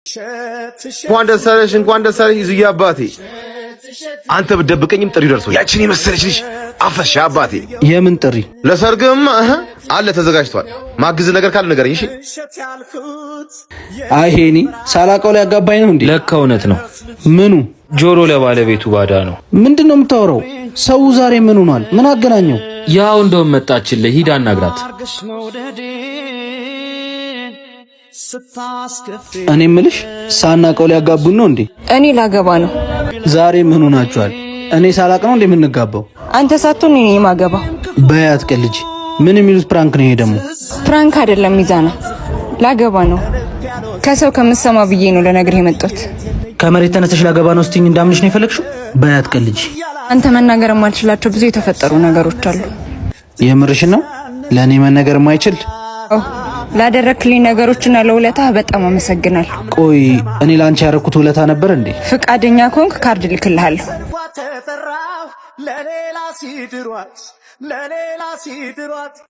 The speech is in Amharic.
እንኳን ደስ አለሽ ይዙዬ አባቴ። አንተ ብትደብቀኝም ጥሪ ደርሶ ያቺን የመሰለች ልጅ አፈሻ አባቴ። የምን ጥሪ? ለሰርግማ አለ ተዘጋጅቷል። ማግዝ ነገር ካለ ንገረኝ እሺ። አይ ሄኒ ሳላውቀው ላይ ያጋባኝ ነው እንዴ? ለካ እውነት ነው። ምኑ? ጆሮ ለባለቤቱ ባዳ ነው። ምንድነው የምታወራው? ሰው ዛሬ ምን ሆኗል? ምን አገናኘው? ያው እንደውም መጣችልህ፣ ሂድ አናግራት። እኔ እምልሽ ሳናውቀው ሊያጋቡን ነው እንዴ? እኔ ላገባ ነው። ዛሬ ምን ሆናችኋል? እኔ ሳላውቅ ነው እንዴ የምንጋባው? አንተ ሳትሆን እኔ የማገባው። በያት ቀልጂ። ምን የሚሉት ፕራንክ ነው ይሄ ደግሞ? ፕራንክ አይደለም ሚዛና፣ ላገባ ነው። ከሰው ከምሰማ ብዬ ነው ለነገር የመጣሁት። ከመሬት ተነስተሽ ላገባ ነው ስትይኝ እንዳምንሽ ነው የፈለግሽው? በያት ቀልጂ። አንተ መናገር የማልችላቸው ብዙ የተፈጠሩ ነገሮች አሉ። የምርሽ ነው? ለኔ መናገር የማይችል ላደረክልኝ ነገሮችና ለውለታ በጣም አመሰግናለሁ። ቆይ እኔ ላንቺ ያደረኩት ውለታ ነበር እንዴ? ፍቃደኛ ከሆንክ ካርድ ልክልሃለሁ።